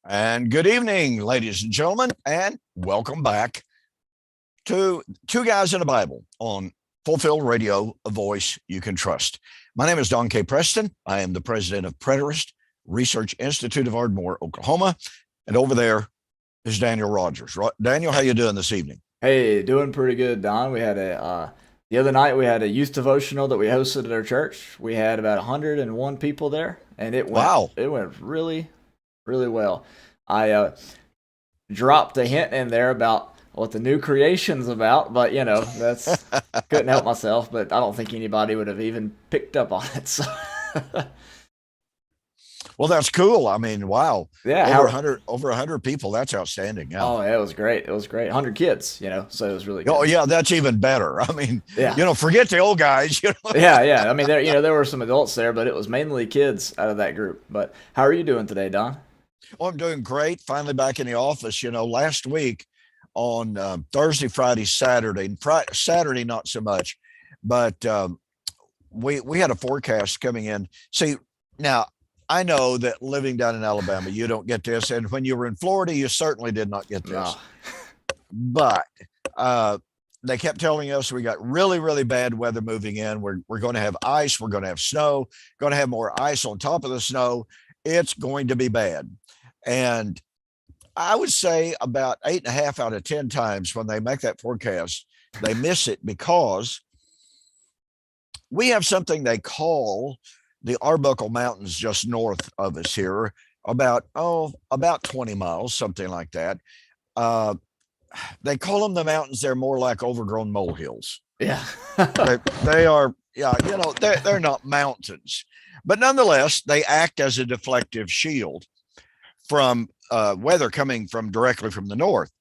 And good evening, ladies and gentlemen, and welcome back to Two Guys in the Bible on Fulfilled Radio, a voice you can trust. My name is Don K. Preston. I am the president of Preterist Research Institute of Ardmore, Oklahoma. And over there is Daniel Rogers. Daniel, how you doing this evening? Hey, doing pretty good, Don. We had the other night we had a youth devotional that we hosted at our church. We had about 101 people there, and Wow. it went really, really well. I dropped a hint in there about what the new creation's about, but that's couldn't help myself. But I don't think anybody would have even picked up on it. So Well, that's cool. I mean, wow. yeah, Over 100 people. That's outstanding. Yeah. oh, it was great. It was great. 100 kids, so it was really Oh, good. yeah, that's even better. I mean, Yeah. forget the old guys, Yeah. I mean, there were some adults there, but it was mainly kids out of that group. But how are you doing today, Don? Oh, I'm doing great. Finally back in the office. Last week on Thursday, Friday, Saturday, and Saturday, not so much, but we had a forecast coming in. See, now I know that living down in Alabama, you don't get this. And when you were in Florida, you certainly did not get this. No. But they kept telling us we got really, really bad weather moving in. We're going to have ice. We're going to have snow, going to have more ice on top of the snow. It's going to be bad. And I would say about 8.5 out of 10 times when they make that forecast, they miss it because we have something they call the Arbuckle Mountains just north of us here, about 20 miles, something like that. Uh, they call them the mountains. They're more like overgrown molehills. Yeah. They are, yeah, they're not mountains, but nonetheless, they act as a deflective shield from weather coming from directly from the north.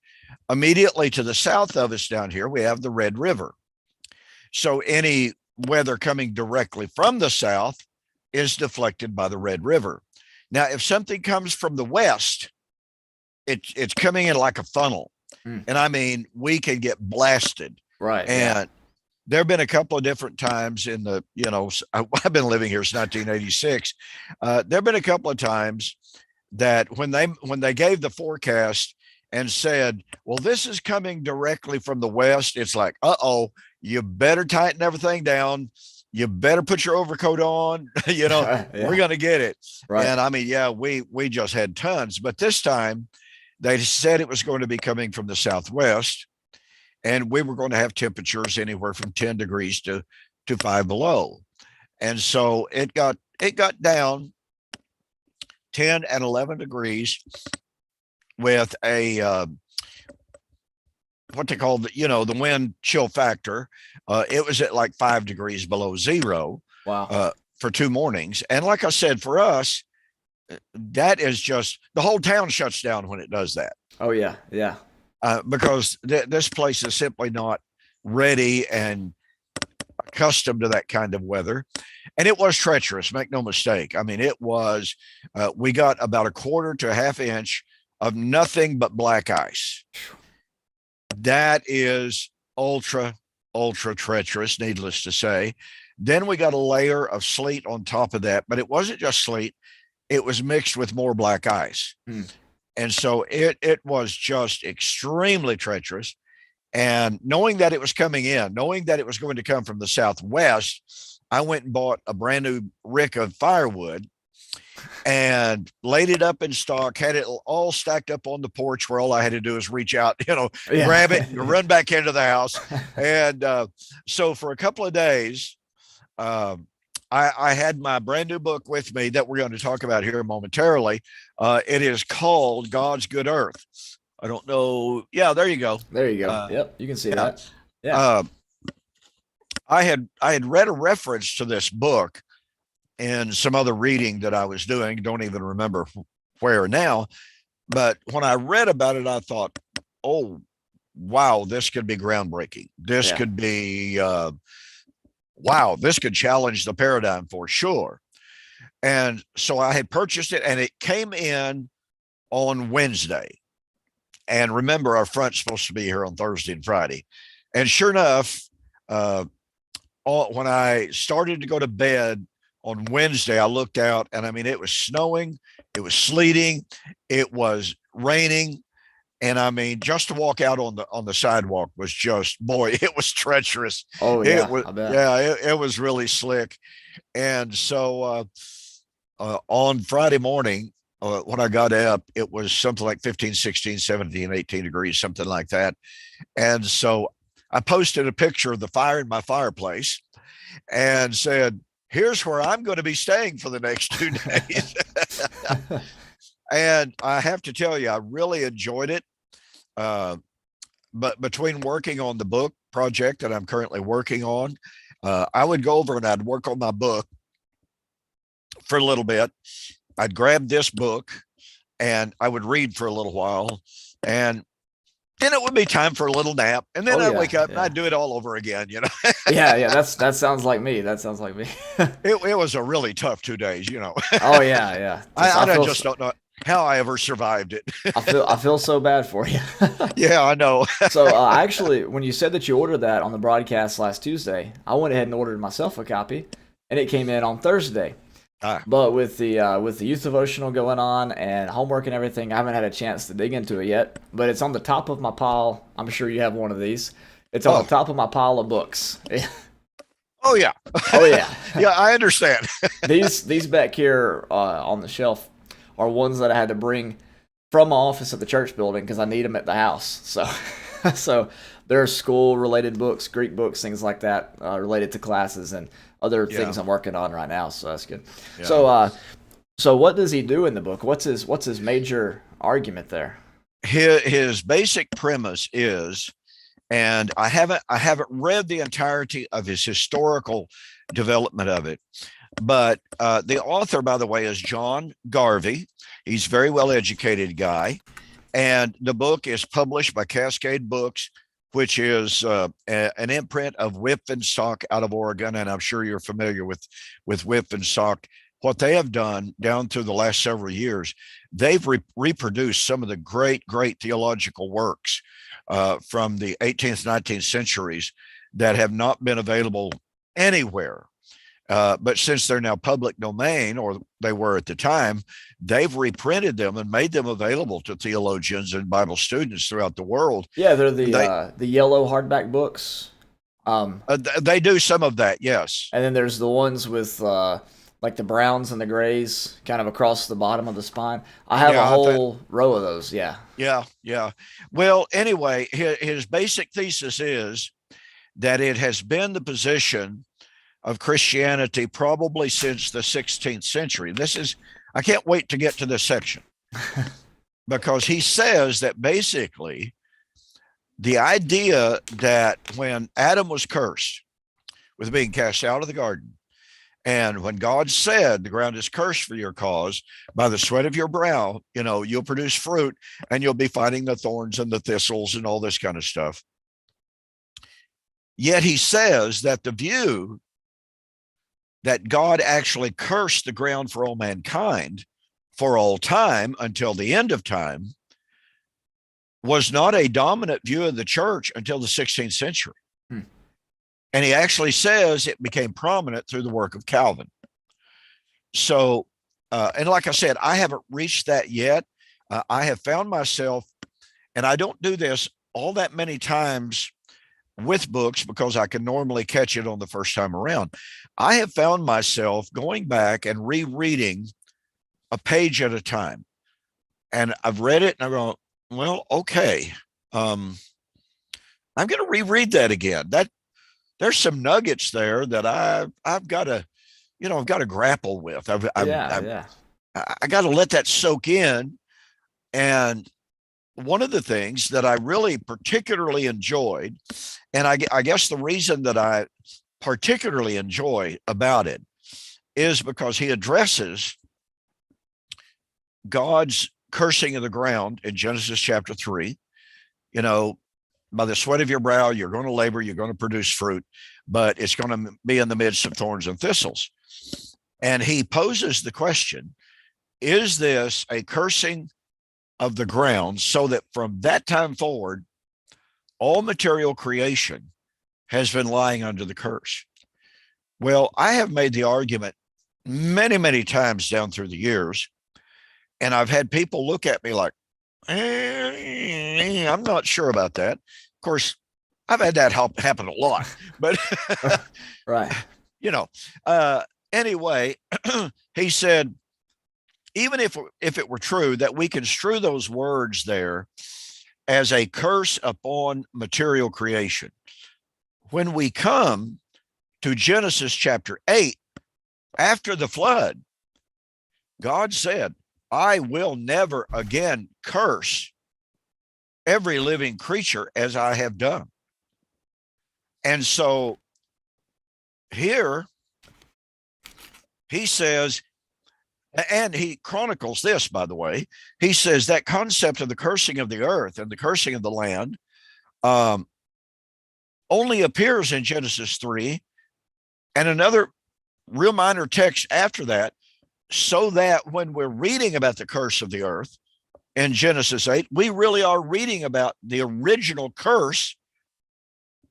Immediately to the south of us down here, we have the Red River. So any weather coming directly from the south is deflected by the Red River. Now, if something comes from the west, it's coming in like a funnel. Mm. And I mean, we can get blasted. Right. And Yeah. there have been a couple of different times in the, I've been living here since 1986. There have been a couple of times that when they gave the forecast and said, well, this is coming directly from the west, it's like, you better tighten everything down. You better put your overcoat on. Yeah. We're going to get it. Right. And I mean, yeah, we just had tons, but this time they said it was going to be coming from the southwest, and we were going to have temperatures anywhere from 10 degrees to 5 below. And so it got down 10 and 11 degrees with a what they call the wind chill factor. It was at like 5 degrees below zero Wow. for 2 mornings. And like I said, for us, that is just the whole town shuts down when it does that. Oh yeah. Yeah. Because this place is simply not ready and accustomed to that kind of weather. And it was treacherous, make no mistake. I mean, it was, we got about a quarter to a half inch of nothing but black ice. That is ultra, ultra treacherous, needless to say. Then we got a layer of sleet on top of that, but it wasn't just sleet, it was mixed with more black ice. Hmm. And so it was just extremely treacherous. And knowing that it was coming in, knowing that it was going to come from the southwest, I went and bought a brand new rick of firewood and laid it up in stock, had it all stacked up on the porch where all I had to do is reach out, Yeah. grab it and run back into the house. And so for a couple of days, I had my brand new book with me that we're going to talk about here momentarily. It is called God's Good Earth. I don't know. Yeah, there you go. There you go. Yep, you can see that. Yeah. I had read a reference to this book in some other reading that I was doing. Don't even remember where now. But when I read about it, I thought, oh, wow, this could be groundbreaking. This Yeah. could be, wow, this could challenge the paradigm for sure. And so I had purchased it, and it came in on Wednesday. And remember, our front's supposed to be here on Thursday and Friday. And sure enough, when I started to go to bed on Wednesday, I looked out, and I mean, it was snowing, It was sleeting. It was raining. And I mean, just to walk out on the sidewalk was just, boy, it was treacherous. Oh It yeah, was, I bet. yeah, it was really slick. And so on Friday morning, when I got up, it was something like 15, 16, 17, 18 degrees, something like that. And so I posted a picture of the fire in my fireplace and said, here's where I'm going to be staying for the next 2 days. And I have to tell you, I really enjoyed it. Uh, but between working on the book project that I'm currently working on, I would go over and I'd work on my book for a little bit. I'd grab this book and I would read for a little while. And then it would be time for a little nap. And then Oh I'd yeah, wake up and yeah. I'd do it all over again. Yeah, yeah, that sounds like me. That sounds like me. It was a really tough 2 days. Oh yeah, yeah. I just don't know how I ever survived it. I feel so bad for you. Yeah, I know. So actually, when you said that you ordered that on the broadcast last Tuesday, I went ahead and ordered myself a copy, and it came in on Thursday. But with the youth devotional going on and homework and everything, I haven't had a chance to dig into it yet. But it's on the top of my pile. I'm sure you have one of these. It's on the top of my pile of books. Oh yeah. Oh yeah. Yeah, I understand. These back here on the shelf are ones that I had to bring from my office at the church building because I need them at the house. So so they're school related books, Greek books, things like that, related to classes and other things I'm working on right now. So that's good. Yeah. So what does he do in the book? What's his major argument there? His basic premise is, and I haven't read the entirety of his historical development of it, but the author, by the way, is John Garvey. He's a very well educated guy, and the book is published by Cascade Books, which is an imprint of Whip and Stock out of Oregon, and I'm sure you're familiar with Whip and Stock. What they have done down through the last several years, they've reproduced some of the great theological works from the 18th, 19th centuries that have not been available anywhere. But since they're now public domain, or they were at the time, they've reprinted them and made them available to theologians and Bible students throughout the world. Yeah, they're the yellow hardback books. They do some of that, yes. And then there's the ones with like the browns and the grays kind of across the bottom of the spine. I have a whole row of those. Yeah. Yeah. Well, anyway, his basic thesis is that it has been the position of Christianity probably since the 16th century. I can't wait to get to this section because he says that basically the idea that when Adam was cursed with being cast out of the garden, and when God said the ground is cursed for your cause, by the sweat of your brow, you'll produce fruit and you'll be fighting the thorns and the thistles and all this kind of stuff. Yet he says that the view that God actually cursed the ground for all mankind for all time until the end of time was not a dominant view of the church until the 16th century. And he actually says it became prominent through the work of Calvin. So, and like I said, I haven't reached that yet. I have found myself, and I don't do this all that many times with books because I can normally catch it on the first time around. I have found myself going back and rereading a page at a time. And I've read it and I go, well, okay. I'm going to reread that again. There's some nuggets there that I've got to, I've got to grapple with. I got to let that soak in. And one of the things that I really particularly enjoyed, and I guess the reason that I particularly enjoy about it is because he addresses God's cursing of the ground in Genesis chapter 3. By the sweat of your brow, you're going to labor, you're going to produce fruit, but it's going to be in the midst of thorns and thistles. And he poses the question, is this a cursing of the ground so that from that time forward, all material creation has been lying under the curse? Well, I have made the argument many, many times down through the years And I've had people look at me like, I'm not sure about that. Of course, I've had that happen a lot, but Right. you know, uh, anyway, he said, even if it were true that we construe those words there as a curse upon material creation, when we come to Genesis chapter 8, after the flood, God said, I will never again curse every living creature as I have done. And so here he says, and he chronicles this, by the way, he says that concept of the cursing of the earth and the cursing of the land only appears in Genesis 3 and another real minor text after that, so that when we're reading about the curse of the earth in Genesis 8, we really are reading about the original curse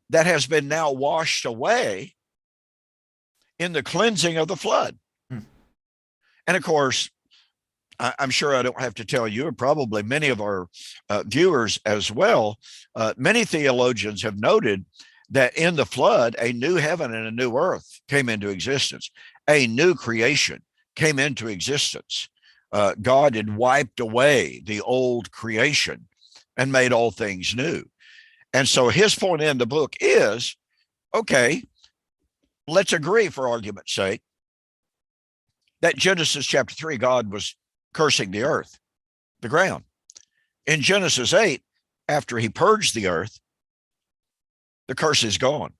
that has been now washed away in the cleansing of the flood. And of course, I'm sure I don't have to tell you, and probably many of our viewers as well, many theologians have noted that in the flood, a new heaven and a new earth came into existence. A new creation came into existence. God had wiped away the old creation and made all things new. And so his point in the book is, okay, let's agree for argument's sake that Genesis chapter 3, God was cursing the earth, the ground. In Genesis 8, after he purged the earth, the curse is gone,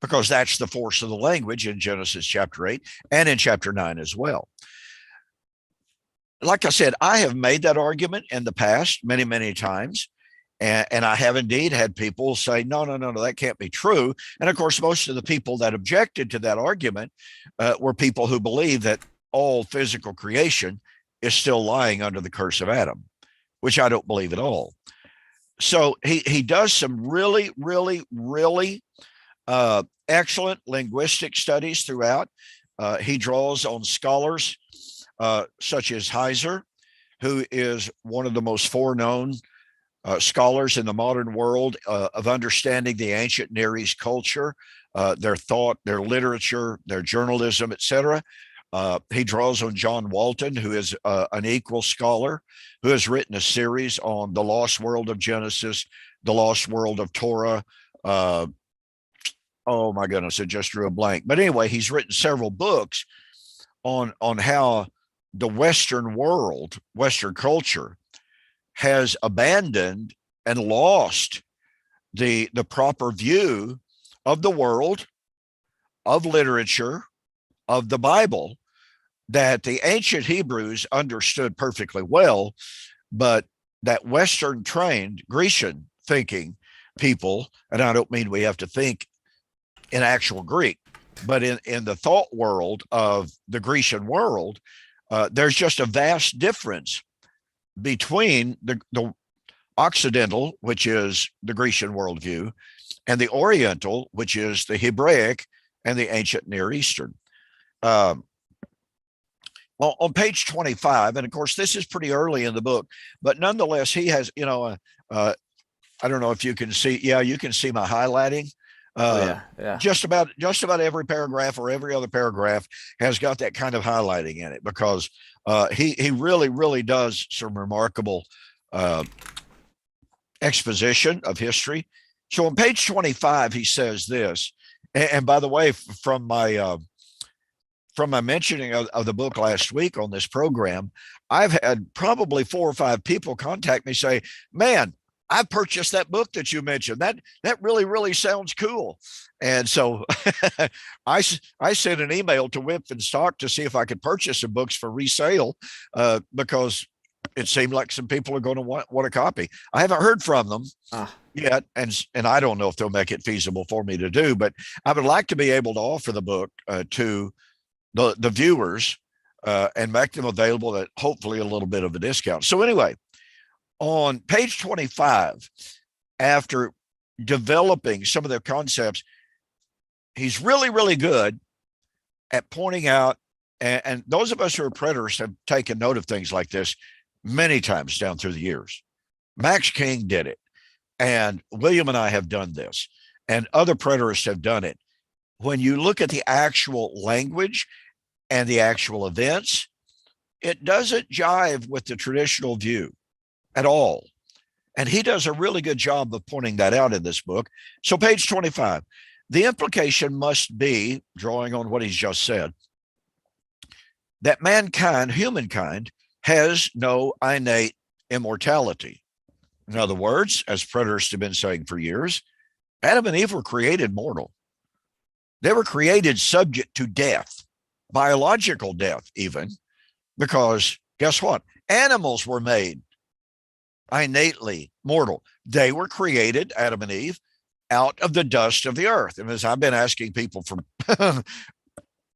because that's the force of the language in Genesis chapter 8 and in chapter 9 as well. Like I said, I have made that argument in the past many, many times. And I have indeed had people say, no, that can't be true. And of course, most of the people that objected to that argument were people who believe that all physical creation is still lying under the curse of Adam, which I don't believe at all. So he does some really, really, really excellent linguistic studies throughout. He draws on scholars such as Heiser, who is one of the most foreknown scholars in the modern world of understanding the ancient Near East culture, their thought, their literature, their journalism, etc. He draws on John Walton, who is an equal scholar, who has written a series on the lost world of Genesis, the lost world of Torah. Oh my goodness, I just drew a blank. But anyway, he's written several books on how the Western world, Western culture, has abandoned and lost the proper view of the world, of literature, of the Bible, that the ancient Hebrews understood perfectly well, but that Western trained Grecian thinking people, and I don't mean we have to think in actual Greek, but in the thought world of the Grecian world, there's just a vast difference between the Occidental, which is the Grecian worldview, and the Oriental, which is the Hebraic and the ancient Near Eastern. Well, on page 25, and of course, this is pretty early in the book, but nonetheless, he has, I don't know if you can see. Yeah, you can see my highlighting. Yeah. Just about every paragraph or every other paragraph has got that kind of highlighting in it, because he really, really does some remarkable exposition of history. So on page 25, he says this, and by the way, from my mentioning of the book last week on this program, I've had probably 4 or 5 people contact me say, man, I purchased that book that you mentioned. That really, really sounds cool. And so I sent an email to Whip and Stock to see if I could purchase some books for resale, because it seemed like some people are going to want a copy. I haven't heard from them yet, and I don't know if they'll make it feasible for me to do, but I would like to be able to offer the book to the viewers and make them available at hopefully a little bit of a discount. So anyway, on page 25, after developing some of the concepts, he's really, really good at pointing out And those of us who are preterists have taken note of things like this many times down through the years. Max King did it, and William and I have done this, and other preterists have done it. When you look at the actual language and the actual events, it doesn't jive with the traditional view at all. And he does a really good job of pointing that out in this book. So, page 25, the implication must be, drawing on what he's just said, that mankind, humankind, has no innate immortality. In other words, as preterists have been saying for years, Adam and Eve were created mortal. They were created subject to death, biological death, even, because guess what? Animals were made innately mortal. They were created, Adam and Eve, out of the dust of the earth. And as I've been asking people for a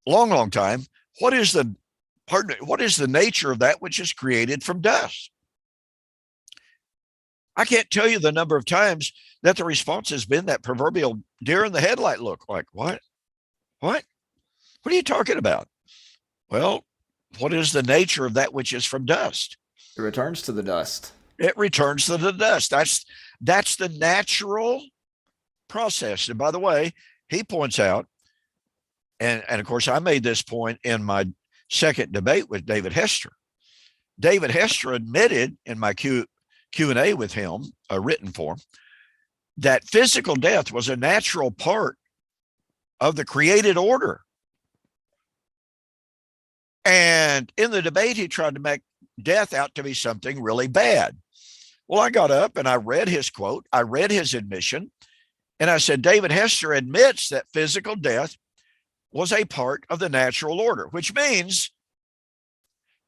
long time, what is the nature of that which is created from dust? I can't tell you the number of times that the response has been that proverbial deer in the headlight look. Like, what? What are you talking about? Well, what is the nature of that which is from dust? It returns to the dust. It returns to the dust. That's the natural process. And by the way, he points out, and of course, I made this point in my second debate with David Hester. David Hester admitted in my Q&A with him, a written form, that physical death was a natural part of the created order. And in the debate, he tried to make death out to be something really bad. Well, I got up and I read his quote, I read his admission, and I said, David Hester admits that physical death was a part of the natural order, which means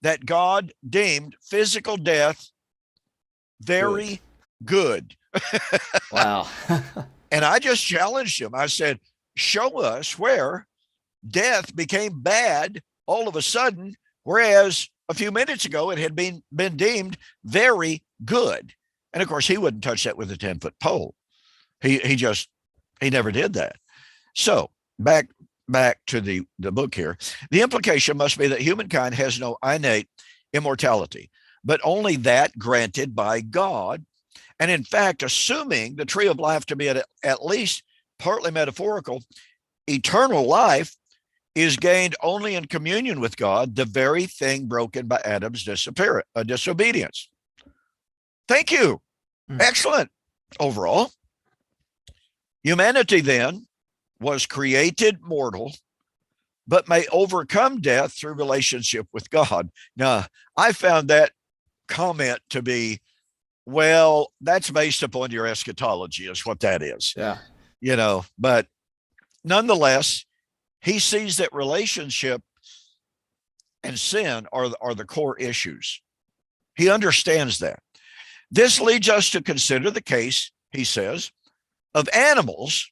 that God deemed physical death very good. Wow. And I just challenged him. I said, show us where death became bad all of a sudden, whereas a few minutes ago it had been deemed very good. And of course, he wouldn't touch that with a 10-foot pole. He never did that. So back to the book here. The implication must be that humankind has no innate immortality, but only that granted by God. And in fact, assuming the tree of life to be at least partly metaphorical, eternal life is gained only in communion with God, the very thing broken by Adam's disobedience. Thank you. Excellent. Overall, humanity then was created mortal, but may overcome death through relationship with God. Now, I found that comment to be, well, that's based upon your eschatology, is what that is. Yeah. But nonetheless, he sees that relationship and sin are the core issues. He understands that. This leads us to consider the case, he says, of animals,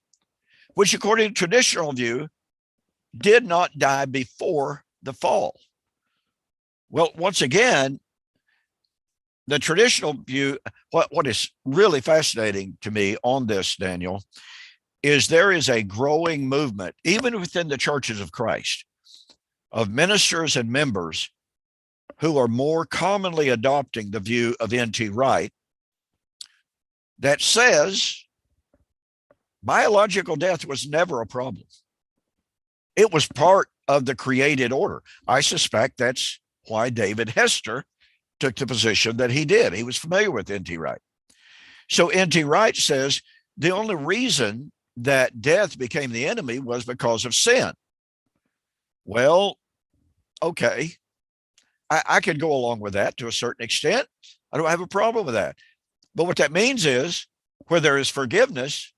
which according to traditional view, did not die before the fall. Well, once again, the traditional view, what is really fascinating to me on this, Daniel, is there is a growing movement, even within the churches of Christ, of ministers and members who are more commonly adopting the view of N.T. Wright that says biological death was never a problem. It was part of the created order. I suspect that's why David Hester took the position that he did. He was familiar with N.T. Wright. So N.T. Wright says the only reason that death became the enemy was because of sin. Well, okay. I could go along with that to a certain extent. I don't have a problem with that. But what that means is where there is forgiveness,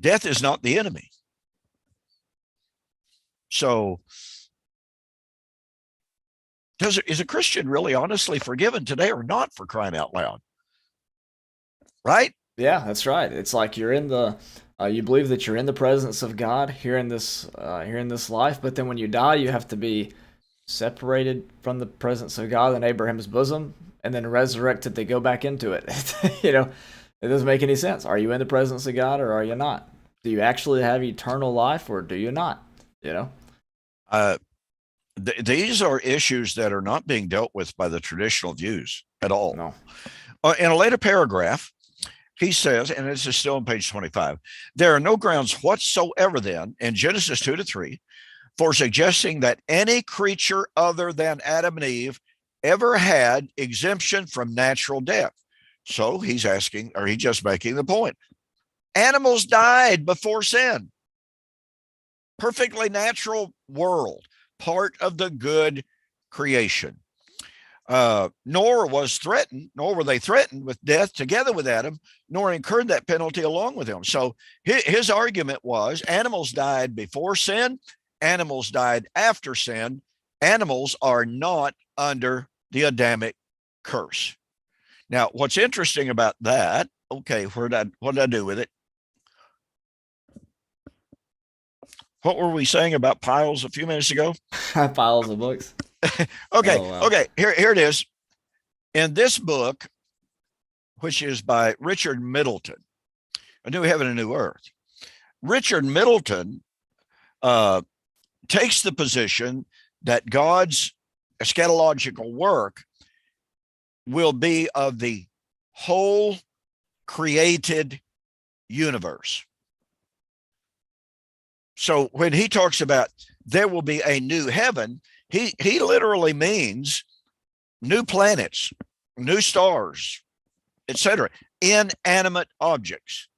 death is not the enemy. So is a Christian really honestly forgiven today or not, for crying out loud? Right? Yeah, that's right. It's like you're in the you believe that you're in the presence of God here in this life, but then when you die, you have to be separated from the presence of God in Abraham's bosom, and then resurrected to go back into it. It doesn't make any sense. Are you in the presence of God or are you not? Do you actually have eternal life or do you not? these are issues that are not being dealt with by the traditional views at all. No. In a later paragraph, he says, and this is still on page 25, there are no grounds whatsoever then in Genesis 2-3 for suggesting that any creature other than Adam and Eve ever had exemption from natural death. So he's asking, or he's just making the point. Animals died before sin. Perfectly natural world, part of the good creation. Nor were they threatened with death together with Adam, nor incurred that penalty along with him. So his argument was animals died before sin, animals died after sin. Animals are not under the Adamic curse. Now, what's interesting about that, okay, what did I do with it? What were we saying about piles a few minutes ago? Piles of books. Okay, Oh, wow. okay, here it is. In this book, which is by Richard Middleton, A New Heaven and New Earth, Richard Middleton takes the position that God's eschatological work will be of the whole created universe. So when he talks about there will be a new heaven, he literally means new planets, new stars, etc., inanimate objects.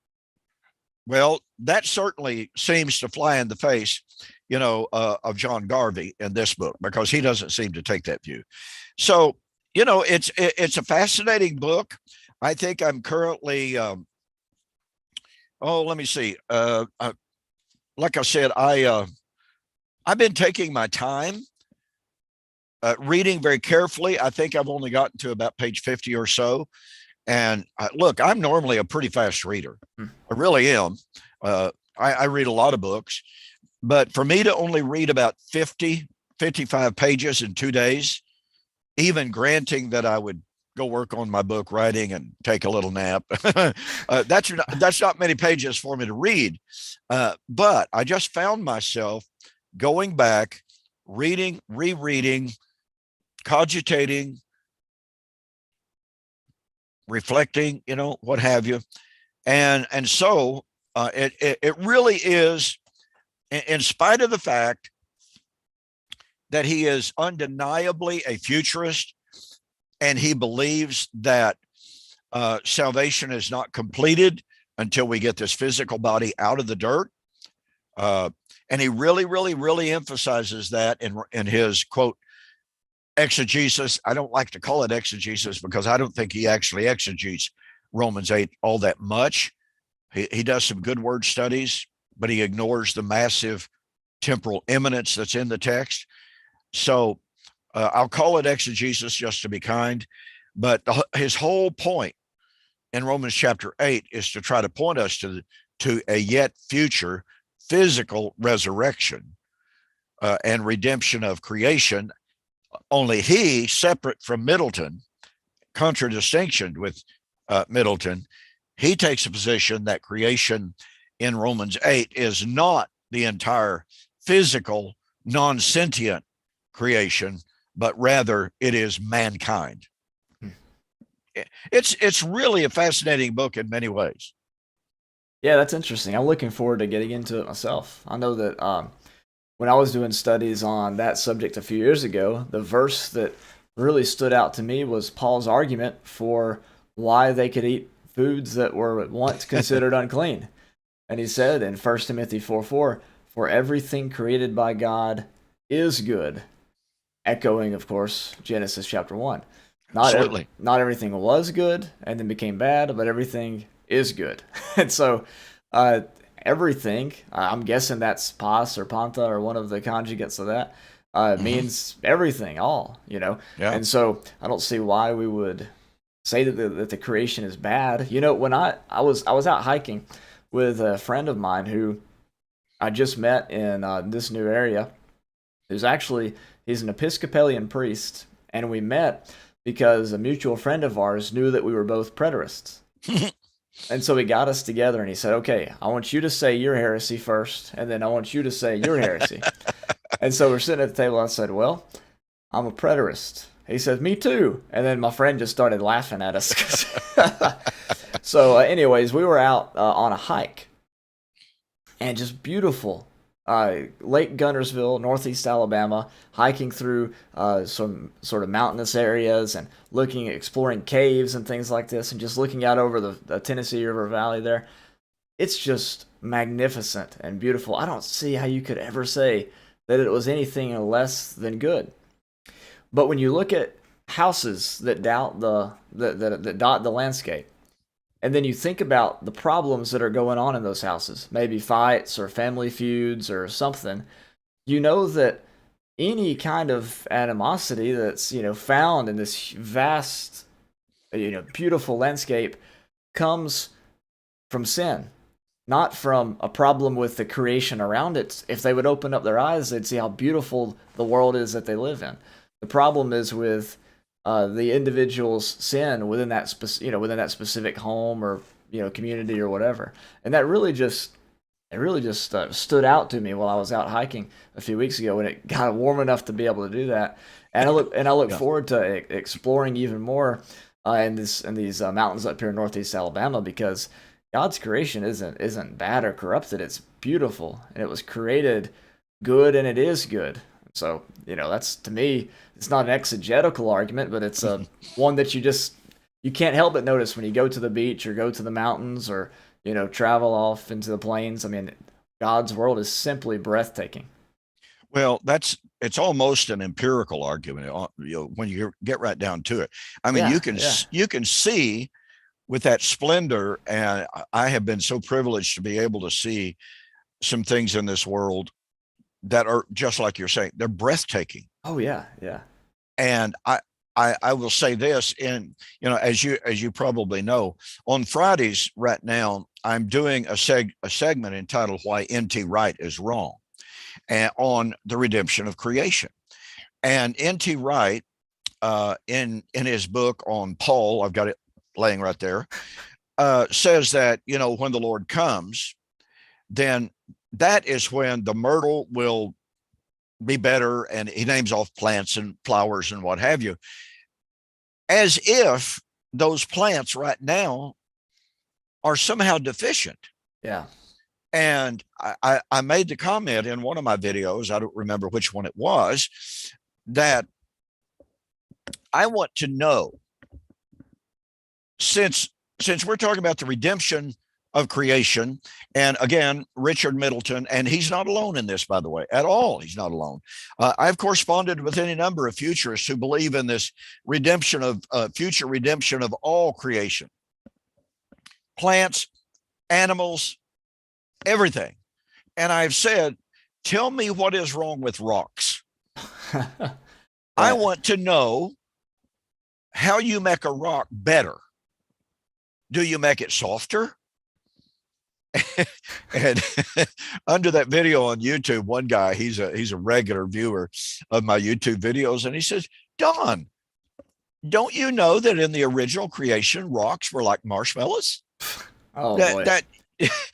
Well, that certainly seems to fly in the face, of John Garvey in this book, because he doesn't seem to take that view. So, it's a fascinating book. I think I'm currently, let me see. Like I said, I've been taking my time, reading very carefully. I think I've only gotten to about page 50 or so. And look, I'm normally a pretty fast reader. I really am. I read a lot of books, but for me to only read about 50, 55 pages in 2 days, even granting that I would go work on my book writing and take a little nap, that's not many pages for me to read. But I just found myself going back, reading, rereading, cogitating, reflecting, what have you. And so it really is, in spite of the fact that he is undeniably a futurist, and he believes that salvation is not completed until we get this physical body out of the dirt. And he really, really, really emphasizes that in his, quote, exegesis. I don't like to call it exegesis because I don't think he actually exegetes Romans 8 all that much. He does some good word studies, but he ignores the massive temporal imminence that's in the text. So I'll call it exegesis just to be kind. But his whole point in Romans chapter 8 is to try to point us to a yet future physical resurrection and redemption of creation. Only he, separate from Middleton, contradistinction with Middleton, he takes a position that creation in Romans 8 is not the entire physical, non-sentient creation, but rather it is mankind. It's really a fascinating book in many ways. Yeah, that's interesting. I'm looking forward to getting into it myself. I know that when I was doing studies on that subject a few years ago, the verse that really stood out to me was Paul's argument for why they could eat foods that were once considered unclean. And he said in 1 Timothy 4:4, "For everything created by God is good," echoing, of course, Genesis chapter 1. Absolutely. Not everything was good and then became bad, but everything is good. And so everything, I'm guessing that's pas or panta or one of the conjugates of that, means everything, all, Yeah. And so I don't see why we would say that the creation is bad. When I was out hiking with a friend of mine who I just met in this new area, he's an Episcopalian priest, and we met because a mutual friend of ours knew that we were both preterists. And so he got us together and he said, "Okay, I want you to say your heresy first, and then I want you to say your heresy." And so we're sitting at the table. I said, well, I'm a preterist. He said, me too. And then my friend just started laughing at us. So anyways, we were out on a hike, and just beautiful. Lake Gunnersville, northeast Alabama, hiking through some sort of mountainous areas and exploring caves and things like this, and just looking out over the Tennessee River Valley there. It's just magnificent and beautiful. I don't see how you could ever say that it was anything less than good. But when you look at houses that dot the landscape, and then you think about the problems that are going on in those houses, maybe fights or family feuds or something, you know that any kind of animosity that's, found in this vast, beautiful landscape comes from sin, not from a problem with the creation around it. If they would open up their eyes, they'd see how beautiful the world is that they live in. The problem is with the individual's sin within that specific home or community or whatever, and that really just stood out to me while I was out hiking a few weeks ago when it got warm enough to be able to do that. And I look forward to exploring even more in these mountains up here in northeast Alabama, because God's creation isn't bad or corrupted. It's beautiful, and it was created good, and it is good. So, that's, to me, it's not an exegetical argument, but it's one that you can't help but notice when you go to the beach or go to the mountains or, travel off into the plains. I mean, God's world is simply breathtaking. Well, it's almost an empirical argument, when you get right down to it. I mean, you can see with that splendor, and I have been so privileged to be able to see some things in this world that are just like you're saying, they're breathtaking. Oh yeah. And I will say this, and as you probably know, on Fridays right now, I'm doing a segment entitled "Why N.T. Wright is Wrong," and on the redemption of creation. And N.T. Wright, in his book on Paul, I've got it laying right there, says that when the Lord comes, then that is when the myrtle will be better, and he names off plants and flowers and what have you, as if those plants right now are somehow deficient. Yeah. And I made the comment in one of my videos, I don't remember which one it was, that I want to know, since we're talking about the redemption of creation, and again, Richard Middleton, and he's not alone in this, by the way, at all. He's not alone. I've corresponded with any number of futurists who believe in this redemption of future redemption of all creation, plants, animals, everything. And I've said, tell me what is wrong with rocks. I want to know how you make a rock better. Do you make it softer? And under that video on YouTube, one guy, he's a regular viewer of my YouTube videos, and he says, Don, don't you know that in the original creation, rocks were like marshmallows? Oh, boy.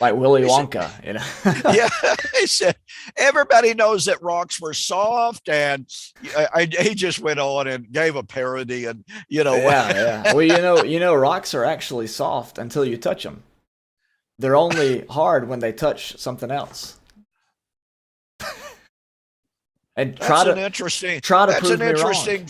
Like Willy Wonka, Yeah, he said everybody knows that rocks were soft, and he just went on and gave a parody, and yeah. Well, rocks are actually soft until you touch them. They're only hard when they touch something else. And try to prove me wrong.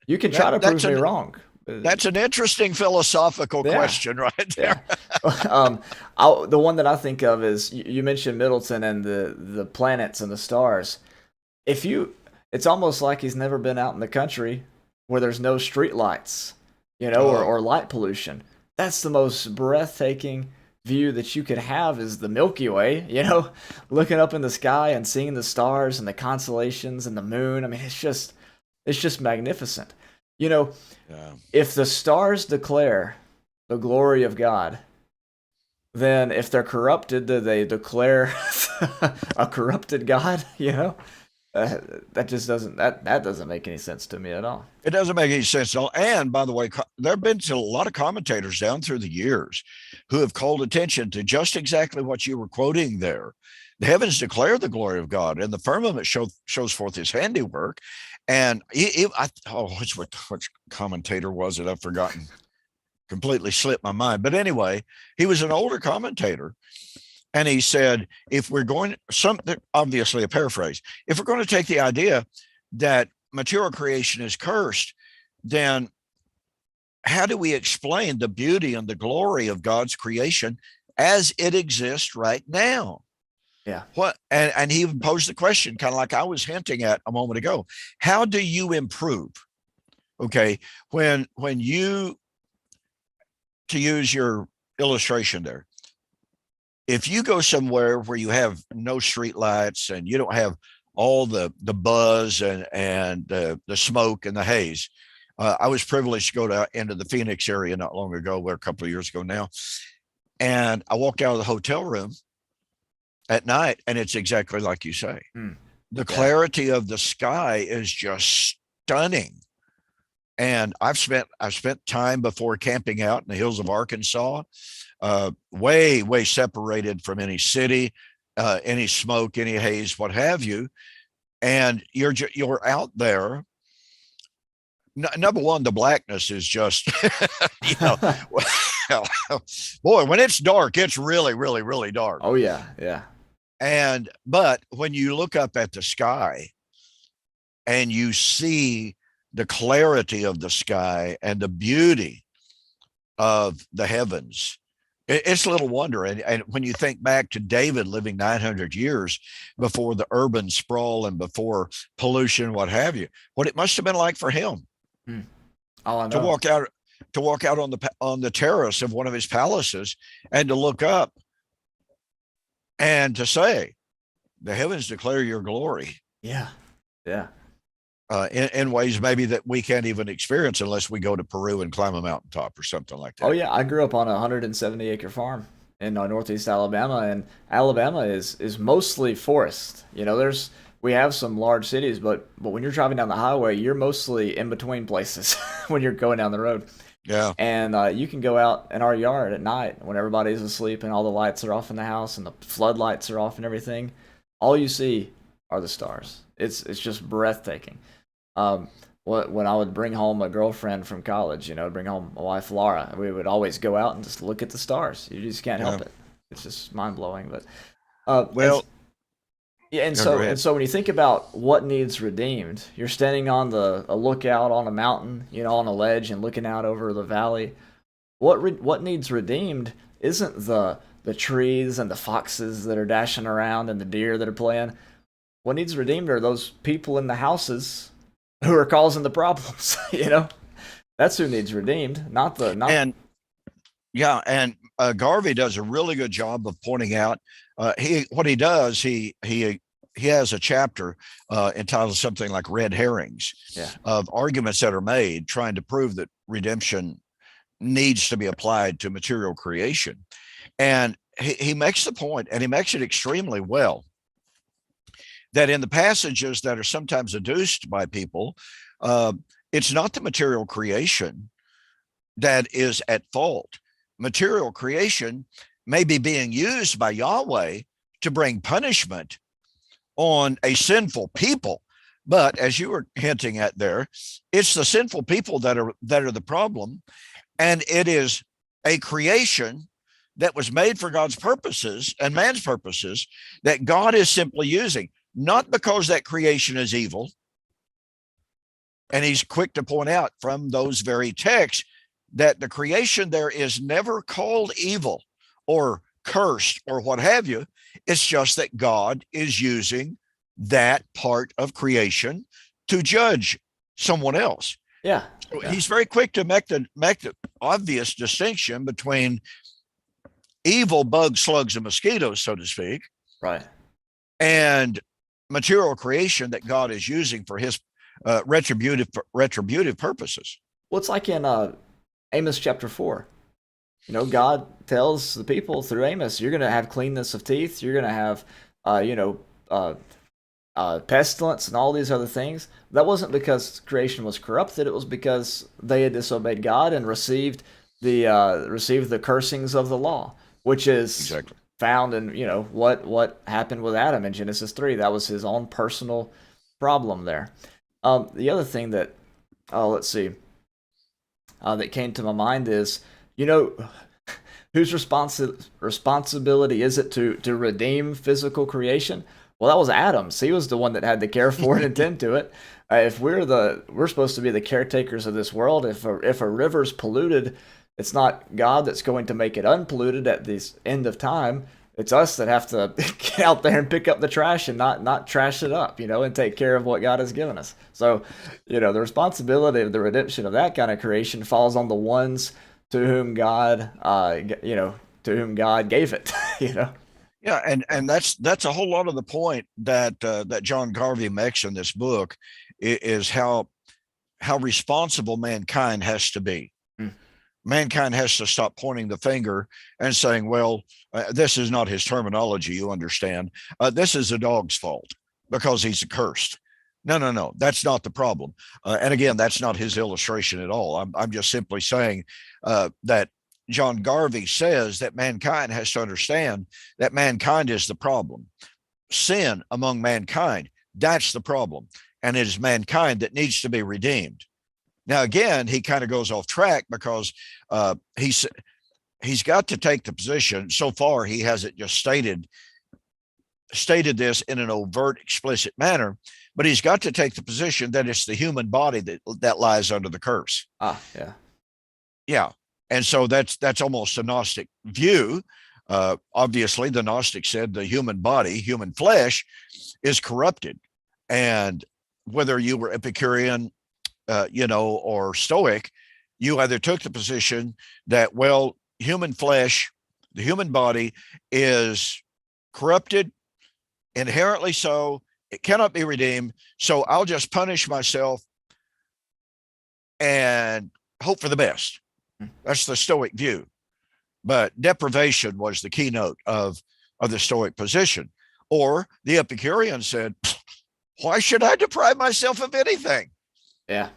You can try to prove me wrong. That's an interesting philosophical question right there. Yeah. The one that I think of is, you mentioned Middleton and the planets and the stars. It's almost like he's never been out in the country where there's no street lights, or light pollution. That's the most breathtaking view that you could have, is the Milky Way, looking up in the sky and seeing the stars and the constellations and the moon. I mean, it's just magnificent. If the stars declare the glory of God, then if they're corrupted, do they declare a corrupted God? That just doesn't make any sense to me at all. It doesn't make any sense at all. And by the way, there have been a lot of commentators down through the years who have called attention to just exactly what you were quoting there, The heavens declare the glory of God, and the firmament shows forth his handiwork. And which commentator was it? I've forgotten. Completely slipped my mind. But anyway, he was an older commentator. And he said, if we're going, obviously a paraphrase, if we're going to take the idea that material creation is cursed, then how do we explain the beauty and the glory of God's creation as it exists right now? Yeah. And he even posed the question, kind of like I was hinting at a moment ago. How do you improve? Okay, when you, to use your illustration there, if you go somewhere where you have no street lights and you don't have all the buzz and the smoke and the haze. I was privileged to go into the Phoenix area not long ago, where a couple of years ago now. And I walked out of the hotel room at night, and it's exactly like you say. The clarity of the sky is just stunning. And I've spent time before camping out in the hills of Arkansas, way separated from any city, any smoke, any haze, what have you. And you're out there. Number one, the blackness is just, boy, when it's dark, it's really, really, really dark. Oh yeah, yeah. But when you look up at the sky and you see the clarity of the sky and the beauty of the heavens, it's little wonder. And when you think back to David living 900 years before the urban sprawl and before pollution, what have you, what it must have been like for him to walk out on the terrace of one of his palaces and to look up and to say, the heavens declare your glory. Yeah. Yeah. In ways maybe that we can't even experience unless we go to Peru and climb a mountaintop or something like that. Oh yeah, I grew up on a 170-acre farm in northeast Alabama, and Alabama is mostly forest. We have some large cities, but when you're driving down the highway, you're mostly in between places when you're going down the road. Yeah. And you can go out in our yard at night when everybody's asleep and all the lights are off in the house and the floodlights are off and everything. All you see are the stars. It's just breathtaking. When I would bring home a girlfriend from college, bring home my wife Laura, we would always go out and just look at the stars. You just can't help it. It's just mind blowing. But so when you think about what needs redeemed, you're standing on a lookout on a mountain, on a ledge and looking out over the valley. What needs redeemed isn't the trees and the foxes that are dashing around and the deer that are playing. What needs redeemed are those people in the houses who are causing the problems. That's who needs redeemed, And Garvey does a really good job of pointing out. He has a chapter entitled something like "Red Herrings" of arguments that are made trying to prove that redemption needs to be applied to material creation, and he makes the point, and he makes it extremely well, that in the passages that are sometimes adduced by people, it's not the material creation that is at fault. Material creation may be being used by Yahweh to bring punishment on a sinful people. But as you were hinting at there, it's the sinful people that are the problem. And it is a creation that was made for God's purposes and man's purposes that God is simply using. Not because that creation is evil. And he's quick to point out from those very texts that the creation there is never called evil or cursed or what have you. It's just that God is using that part of creation to judge someone else. Yeah. So he's very quick to make the obvious distinction between evil bugs, slugs, and mosquitoes, so to speak. Right. And material creation that God is using for his retributive purposes. Well, it's like in Amos chapter 4. God tells the people through Amos, you're going to have cleanness of teeth, you're going to have pestilence and all these other things. That wasn't because creation was corrupted, it was because they had disobeyed God and received the cursings of the law, which is found in, what happened with Adam in Genesis 3. That was his own personal problem there. The other thing that, let's see, that came to my mind is, whose responsibility is it to redeem physical creation? Well, that was Adam's. He was the one that had to care for it and tend to it. If we're supposed to be the caretakers of this world, if a river's polluted, it's not God that's going to make it unpolluted at this end of time. It's us that have to get out there and pick up the trash and not trash it up, and take care of what God has given us. So, the responsibility of the redemption of that kind of creation falls on the ones to whom God, gave it, Yeah, and that's a whole lot of the point that that John Garvey makes in this book is how responsible mankind has to be. Mankind has to stop pointing the finger and saying, well, this is not his terminology, you understand. This is the dog's fault because he's accursed. No, that's not the problem. And again, that's not his illustration at all. I'm just simply saying that John Garvey says that mankind has to understand that mankind is the problem. Sin among mankind, that's the problem. And it is mankind that needs to be redeemed. Now, again, he kind of goes off track because he's got to take the position. So far, he hasn't just stated this in an overt, explicit manner, but he's got to take the position that it's the human body that lies under the curse. Yeah. Yeah. And so that's almost a Gnostic view. Obviously, the Gnostic said the human body, human flesh, is corrupted. And whether you were Epicurean, or Stoic, you either took the position that, well, human flesh, the human body is corrupted, inherently so, it cannot be redeemed, so I'll just punish myself and hope for the best. That's the Stoic view. But deprivation was the keynote of the Stoic position. Or the Epicurean said, why should I deprive myself of anything? Yeah.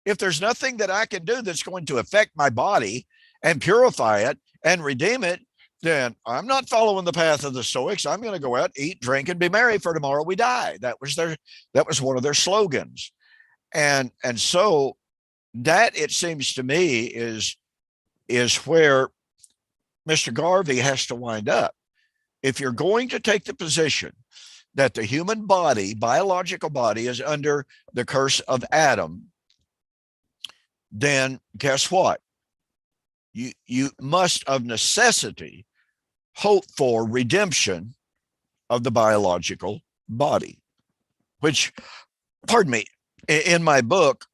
If there's nothing that I can do that's going to affect my body and purify it and redeem it, then I'm not following the path of the Stoics. I'm going to go out, eat, drink, and be merry, for tomorrow we die. That was one of their slogans. And so that, it seems to me, is where Mr. Garvey has to wind up. If you're going to take the position that the human body, biological body, is under the curse of Adam, then guess what? You must of necessity hope for redemption of the biological body, which, pardon me, in my book,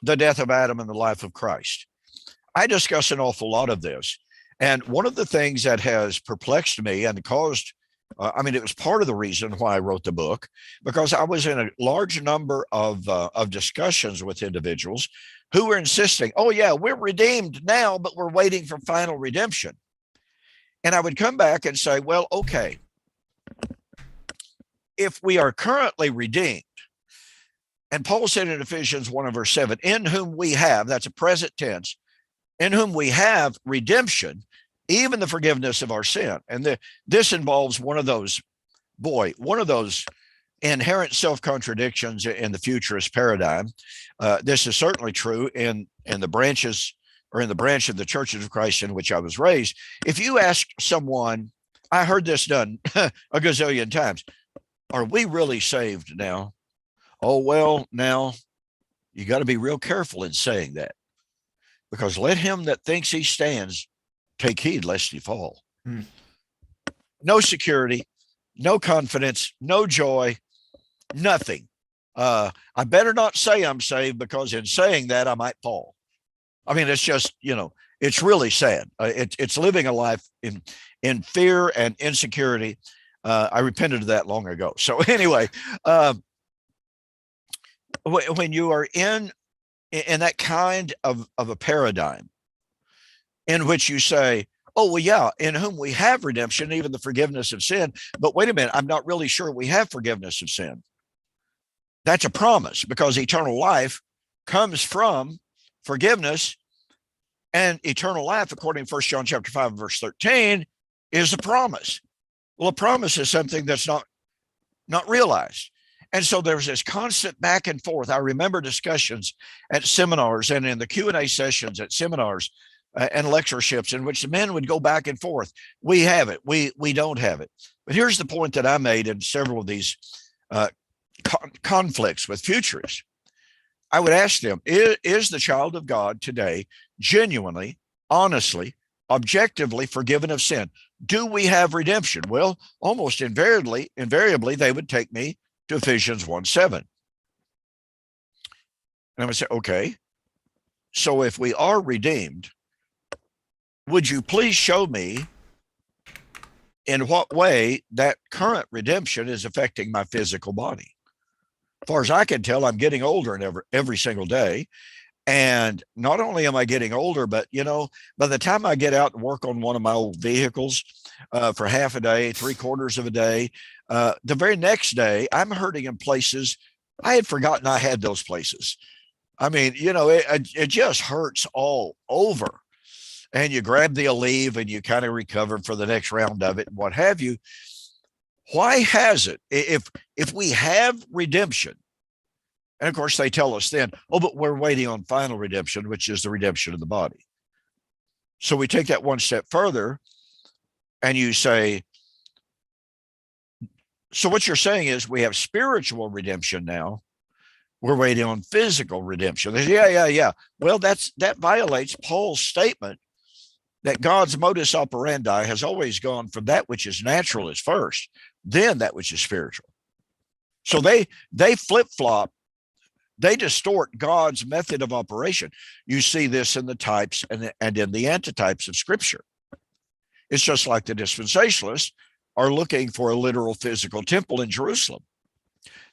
The Death of Adam and the Life of Christ, I discuss an awful lot of this. And one of the things that has perplexed me and caused, it was part of the reason why I wrote the book, because I was in a large number of discussions with individuals who were insisting, oh yeah, we're redeemed now, but we're waiting for final redemption. And I would come back and say, well, okay, if we are currently redeemed, and Paul said in Ephesians 1 verse 7, in whom we have, that's a present tense, in whom we have redemption, even the forgiveness of our sin. And this involves one of those inherent self-contradictions in the futurist paradigm. This is certainly true in the branches, or in the branch of the Churches of Christ in which I was raised. If you ask someone, I heard this done a gazillion times, are we really saved now? Oh, well, now you got to be real careful in saying that, because let him that thinks he stands take heed lest he fall. No security, no confidence, no joy, nothing. I better not say I'm saved, because in saying that I might fall. I mean, it's just, it's really sad. It's living a life in fear and insecurity. I repented of that long ago. So anyway, when you are in that kind of a paradigm in which you say, oh, well, yeah, in whom we have redemption, even the forgiveness of sin. But wait a minute, I'm not really sure we have forgiveness of sin. That's a promise, because eternal life comes from forgiveness, and eternal life, according to 1 John chapter 5, verse 13, is a promise. Well, a promise is something that's not realized. And so there's this constant back and forth. I remember discussions at seminars and in the Q&A sessions at seminars and lectureships in which the men would go back and forth. We have it. We don't have it. But here's the point that I made in several of these conflicts with futurists. I would ask them, is the child of God today genuinely, honestly, objectively forgiven of sin? Do we have redemption? Well, almost invariably, they would take me to Ephesians 1:7. And I would say, okay, so if we are redeemed, would you please show me in what way that current redemption is affecting my physical body? As far as I can tell, I'm getting older every single day. And not only am I getting older, but, by the time I get out and work on one of my old vehicles for half a day, 3/4 of a day, the very next day, I'm hurting in places I had forgotten I had those places. I mean, it just hurts all over. And you grab the Aleve and you kind of recover for the next round of it and what have you. Why has it, if we have redemption, and of course they tell us then, but we're waiting on final redemption, which is the redemption of the body. So we take that one step further and you say, so what you're saying is we have spiritual redemption now. We're waiting on physical redemption. Yeah. Well, that violates Paul's statement that God's modus operandi has always gone from that which is natural is first, then that which is spiritual. So they flip-flop, they distort God's method of operation. You see this in the types and in the antitypes of Scripture. It's just like the dispensationalists are looking for a literal physical temple in Jerusalem.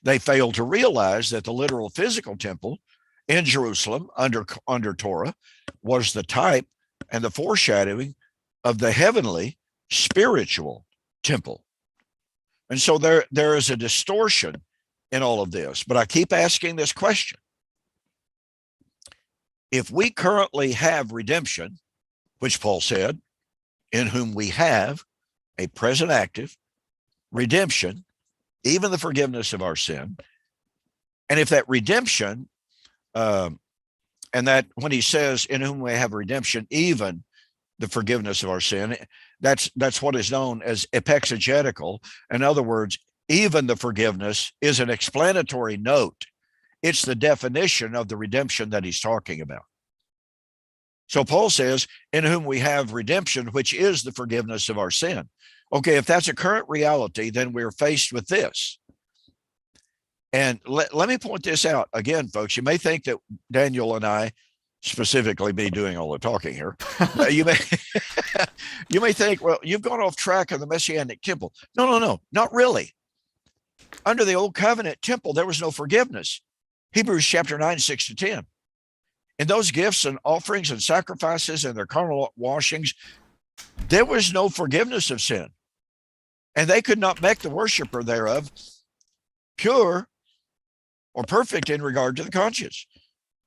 They fail to realize that the literal physical temple in Jerusalem under Torah was the type and the foreshadowing of the heavenly spiritual temple. And so there is a distortion in all of this. But I keep asking this question. If we currently have redemption, which Paul said, in whom we have a present active redemption, even the forgiveness of our sin, and if that redemption, and that when he says in whom we have redemption, even the forgiveness of our sin, that's what is known as epexegetical. In other words, even the forgiveness is an explanatory note. It's the definition of the redemption that he's talking about. So Paul says, in whom we have redemption, which is the forgiveness of our sin. Okay, if that's a current reality, then we're faced with this. And let me point this out again, folks. You may think that Daniel and I specifically be doing all the talking here. You may think, well, you've gone off track of the Messianic Temple. No, not really. Under the old covenant temple, there was no forgiveness. Hebrews chapter 9, 6-10. In those gifts and offerings and sacrifices and their carnal washings, there was no forgiveness of sin. And they could not make the worshiper thereof pure or perfect in regard to the conscience.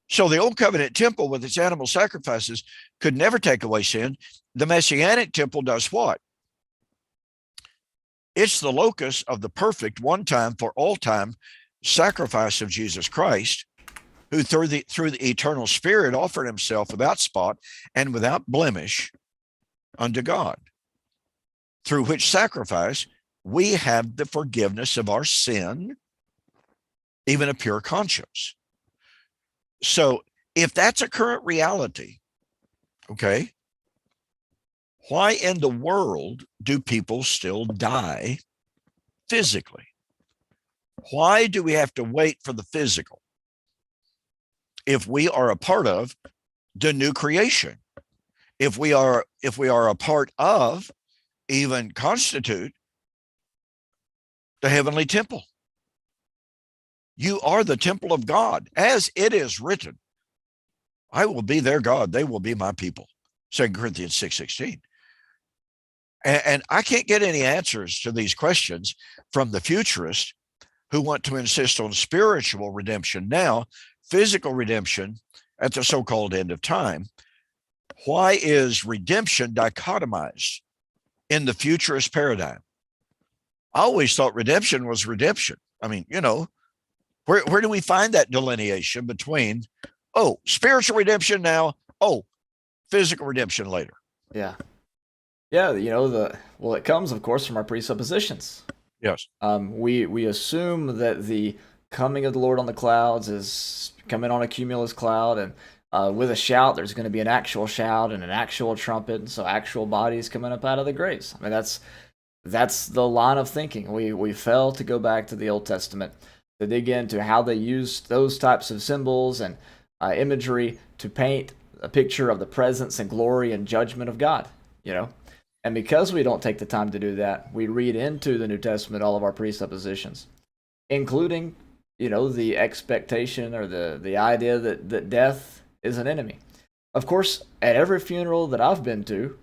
So the old covenant temple with its animal sacrifices could never take away sin. The Messianic temple does what? It's the locus of the perfect one-time for all time sacrifice of Jesus Christ, who through the eternal Spirit offered himself without spot and without blemish unto God, through which sacrifice we have the forgiveness of our sin, even a pure conscience. So if that's a current reality, okay, why in the world do people still die physically? Why do we have to wait for the physical if we are a part of the new creation? If we are a part of, even constitute, the heavenly temple. You are the temple of God, as it is written, I will be their God, they will be my people. 2 Corinthians 6:16. And I can't get any answers to these questions from the futurists who want to insist on spiritual redemption now, physical redemption at the so-called end of time. Why is redemption dichotomized in the futurist paradigm. I always thought redemption was redemption. I mean, where do we find that delineation between, spiritual redemption now, physical redemption later? Yeah. Yeah, it comes, of course, from our presuppositions. Yes. We assume that the coming of the Lord on the clouds is coming on a cumulus cloud, and with a shout, there's going to be an actual shout and an actual trumpet, and so actual bodies coming up out of the graves. I mean, that's the line of thinking. We fail to go back to the Old Testament to dig into how they used those types of symbols and imagery to paint a picture of the presence and glory and judgment of God. And because we don't take the time to do that, we read into the New Testament all of our presuppositions, including, the expectation or the idea that death is an enemy. Of course, at every funeral that I've been to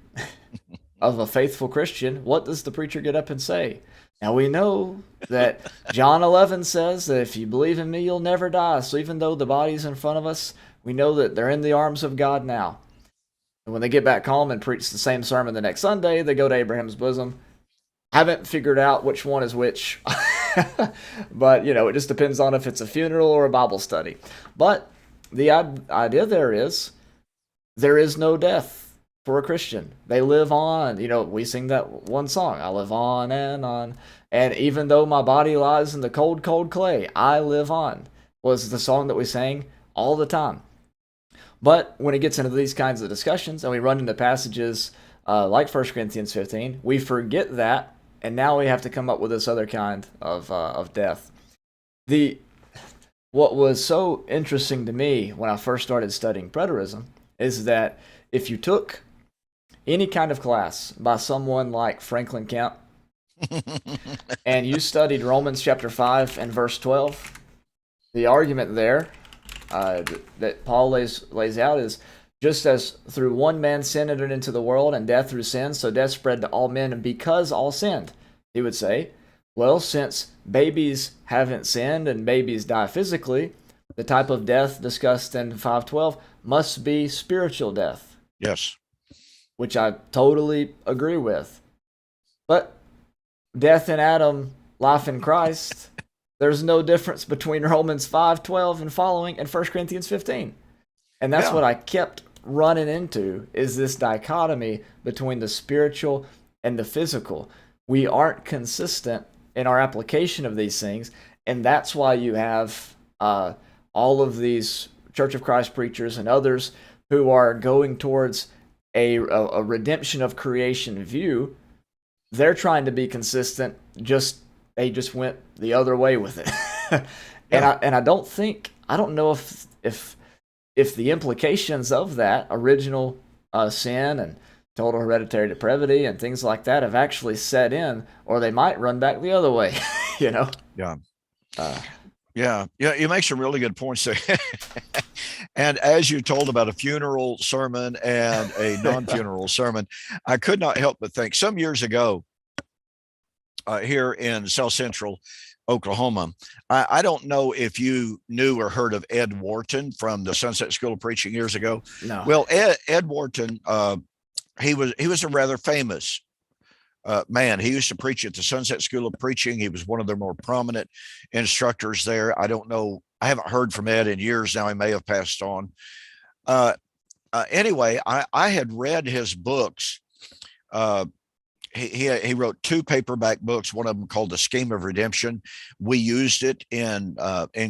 of a faithful Christian, what does the preacher get up and say? Now we know that John 11 says that if you believe in me, you'll never die. So even though the body's in front of us, we know that they're in the arms of God now. And when they get back home and preach the same sermon the next Sunday, they go to Abraham's bosom. Haven't figured out which one is which. But, it just depends on if it's a funeral or a Bible study. But the idea there is no death for a Christian. They live on. We sing that one song, I live on. And even though my body lies in the cold, cold clay, I live on, was the song that we sang all the time. But when it gets into these kinds of discussions and we run into passages like 1 Corinthians 15, we forget that, and now we have to come up with this other kind of death. What was so interesting to me when I first started studying preterism is that if you took any kind of class by someone like Franklin Kemp and you studied Romans chapter 5 and verse 12, the argument there that Paul lays out is, just as through one man sin entered into the world, and death through sin, so death spread to all men, and because all sinned. He would say, well, since babies haven't sinned and babies die physically, the type of death discussed in 5:12 must be spiritual death. Yes. Which I totally agree with. But death in Adam, life in Christ, there's no difference between Romans 5:12 and following and 1 Corinthians 15. And that's what I kept running into, is this dichotomy between the spiritual and the physical. We aren't consistent in our application of these things, and that's why you have all of these Church of Christ preachers and others who are going towards a redemption of creation view. They're trying to be consistent, they just went the other way with it. I don't know if the implications of that original sin and total hereditary depravity and things like that have actually set in, or they might run back the other way. Yeah. Yeah, you make some really good points there. And as you told about a funeral sermon and a non-funeral sermon, I could not help but think some years ago, here in South Central Oklahoma, I don't know if you knew or heard of Ed Wharton from the Sunset School of Preaching years ago. No. Well, Ed Wharton, he was a rather famous man. He used to preach at the Sunset School of Preaching. He was one of their more prominent instructors there. I don't know. I haven't heard from Ed in years now. He may have passed on. Anyway, I had read his books. He wrote 2 paperback books, one of them called The Scheme of Redemption. We used it in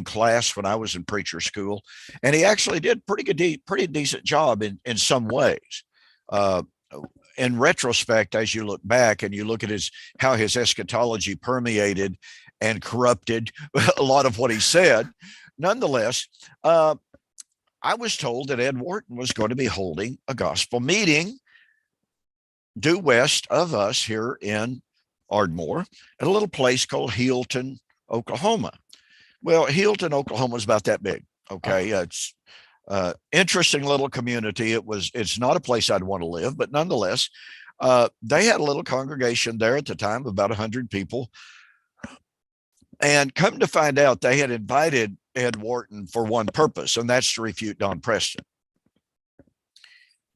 class when I was in preacher school, and he actually did pretty decent job in some ways. In retrospect, as you look back and you look at how his eschatology permeated and corrupted a lot of what he said, nonetheless, I was told that Ed Wharton was going to be holding a gospel meeting due west of us here in Ardmore at a little place called Healdton, Oklahoma. Well, Healdton, Oklahoma is about that big. Okay. It's interesting little community. It's not a place I'd want to live, but nonetheless, they had a little congregation there at the time of about 100 people. And come to find out, they had invited Ed Wharton for one purpose, and that's to refute Don Preston.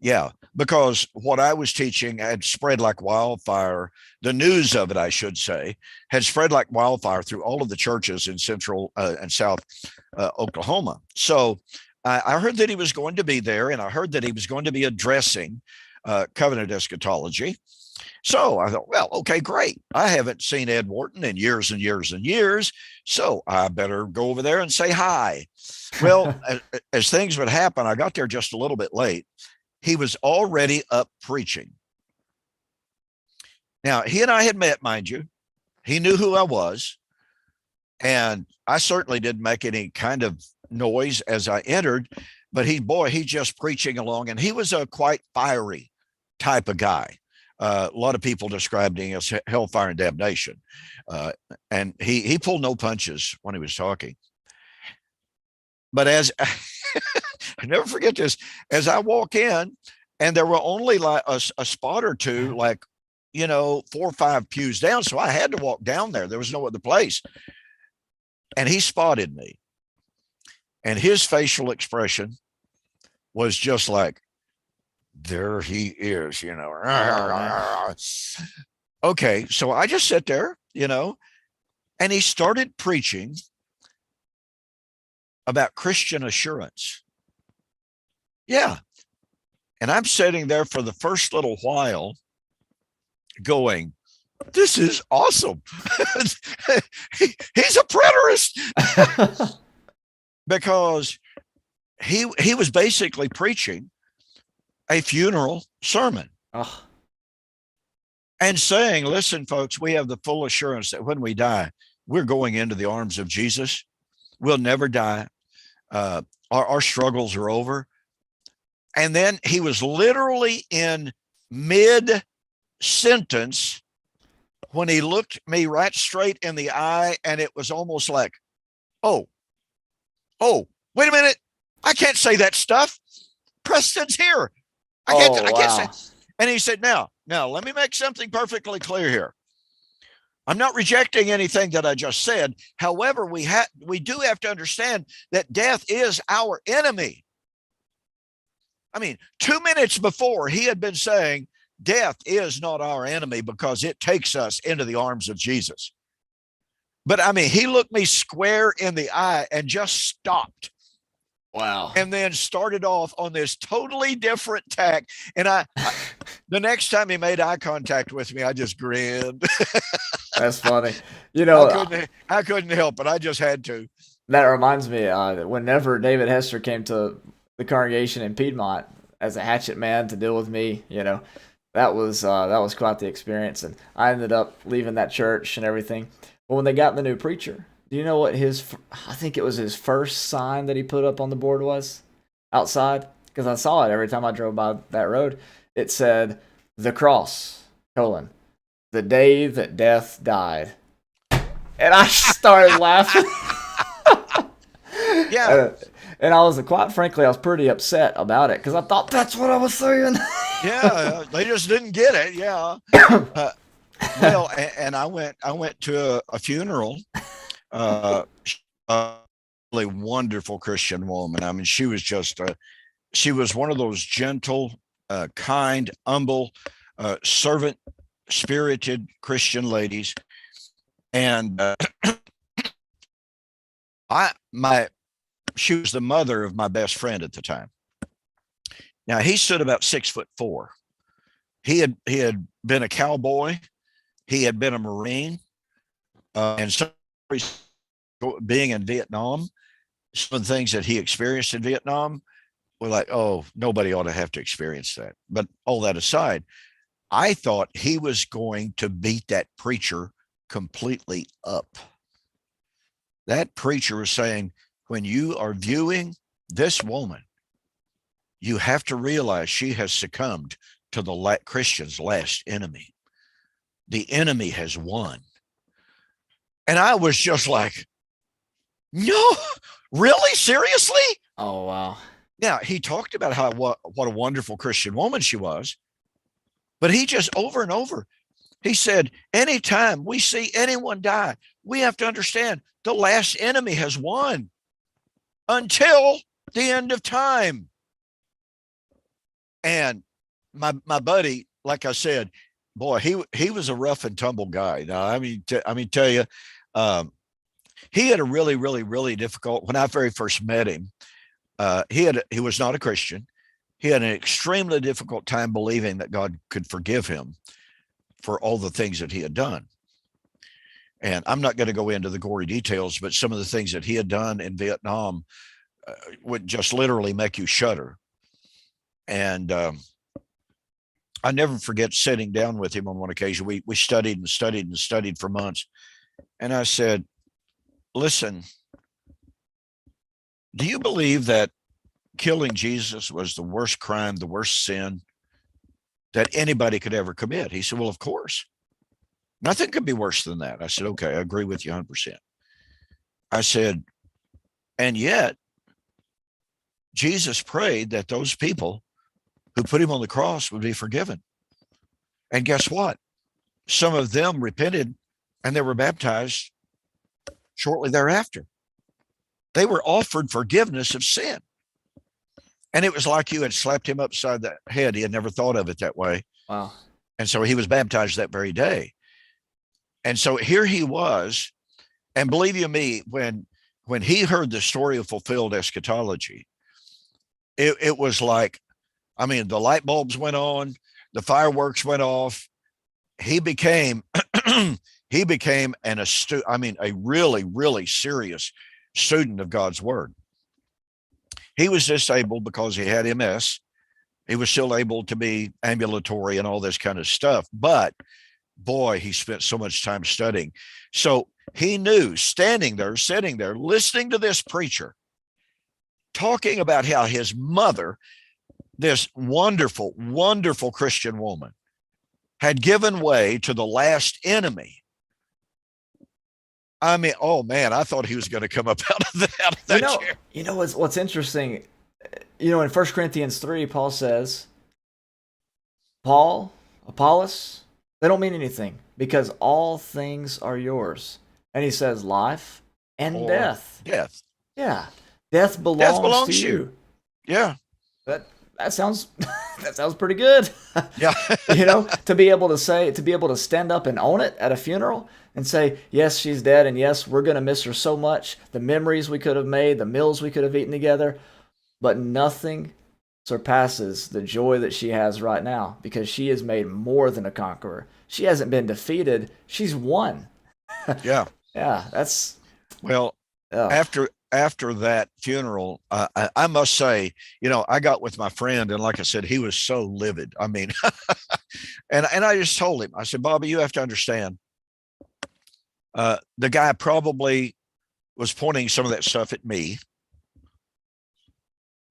Yeah, because what I was teaching had spread like wildfire. The news of it, I should say, had spread like wildfire through all of the churches in central and south Oklahoma. So I heard that he was going to be there, and I heard that he was going to be addressing covenant eschatology. So I thought, well, okay, great. I haven't seen Ed Wharton in years and years and years, so I better go over there and say hi. Well, as things would happen, I got there just a little bit late. He was already up preaching. Now, he and I had met, mind you. He knew who I was. And I certainly didn't make any kind of noise as I entered. But he's just preaching along. And he was a quite fiery type of guy. A lot of people described him as hellfire and damnation. And he pulled no punches when he was talking. But as I never forget this, as I walk in, and there were only like a spot or two, like, 4 or 5 pews down. So I had to walk down there. There was no other place. And he spotted me. And his facial expression was just like, there he is, Okay, so I just sit there, and he started preaching about Christian assurance. Yeah. And I'm sitting there for the first little while going, this is awesome. He's a preterist. Because he was basically preaching a funeral sermon. Oh. And saying, listen, folks, we have the full assurance that when we die, we're going into the arms of Jesus. We'll never die. Our struggles are over. And then he was literally in mid-sentence when he looked me right straight in the eye, and it was almost like, oh, wait a minute. I can't say that stuff. Preston's here. I can't say. And he said, now, let me make something perfectly clear here. I'm not rejecting anything that I just said. However, we do have to understand that death is our enemy. I mean, 2 minutes before, he had been saying death is not our enemy because it takes us into the arms of Jesus. But I mean, he looked me square in the eye and just stopped. Wow. And then started off on this totally different tack. And I the next time he made eye contact with me, I just grinned. That's funny. I couldn't help it. I just had to. That reminds me, whenever David Hester came to the congregation in Piedmont as a hatchet man to deal with me, that was quite the experience. And I ended up leaving that church and everything. But when they got the new preacher, do you know what I think it was his first sign that he put up on the board was outside? Because I saw it every time I drove by that road. It said, "The cross, the day that death died." And I started laughing. Yeah. And I was, quite frankly, I was pretty upset about it because I thought that's what I was saying. Yeah, they just didn't get it. Yeah. Well, and I went to a funeral. A really wonderful Christian woman. I mean, she was she was one of those gentle, kind, humble, servant spirited Christian ladies. And she was the mother of my best friend at the time. Now he stood about 6'4". He had been a cowboy. He had been a Marine, and so being in Vietnam, some of the things that he experienced in Vietnam were like, oh, nobody ought to have to experience that. But all that aside, I thought he was going to beat that preacher completely up. That preacher was saying, when you are viewing this woman, you have to realize she has succumbed to the Christian's last enemy. The enemy has won. And I was just like, no, really? Seriously? Oh, wow. Now, he talked about what a wonderful Christian woman she was, but he just over and over, he said, anytime we see anyone die, we have to understand the last enemy has won until the end of time. And my buddy, like I said, boy, he was a rough and tumble guy. Now, tell you, um, he had a really, really, really difficult. When I very first met him, he was not a Christian. He had an extremely difficult time believing that God could forgive him for all the things that he had done. And I'm not going to go into the gory details, but some of the things that he had done in Vietnam would just literally make you shudder. And I never forget sitting down with him on one occasion. We studied and studied and studied for months. And I said, listen, do you believe that killing Jesus was the worst crime, the worst sin that anybody could ever commit? He said, well, of course. Nothing could be worse than that. I said, okay, I agree with you 100%. I said, and yet Jesus prayed that those people who put him on the cross would be forgiven. And guess what? Some of them repented and they were baptized shortly thereafter. They were offered forgiveness of sin. And it was like you had slapped him upside the head. He had never thought of it that way. Wow. And so he was baptized that very day. And so here he was. And believe you me, when he heard the story of fulfilled eschatology, it was like, I mean, the light bulbs went on, the fireworks went off. He became a really, really serious student of God's word. He was disabled because he had MS. He was still able to be ambulatory and all this kind of stuff. But boy, he spent so much time studying. So he knew, standing there, sitting there, listening to this preacher, talking about how his mother, this wonderful, wonderful Christian woman, had given way to the last enemy. I mean, oh man, I thought he was going to come up out of that chair. You know what's interesting? In 1 Corinthians 3, Paul says, Paul, Apollos, they don't mean anything because all things are yours. And he says life and death. Death. Yeah. Death belongs to you. Yeah. That sounds pretty good. Yeah. To be able to stand up and own it at a funeral and say, yes, she's dead, and yes, we're going to miss her so much, the memories we could have made, the meals we could have eaten together, but nothing surpasses the joy that she has right now because she is made more than a conqueror. She hasn't been defeated. She's won. Yeah. Yeah. That's well, after that funeral, I must say, I got with my friend, and like I said, he was so livid. I mean, and I just told him, I said, Bobby, you have to understand, the guy probably was pointing some of that stuff at me.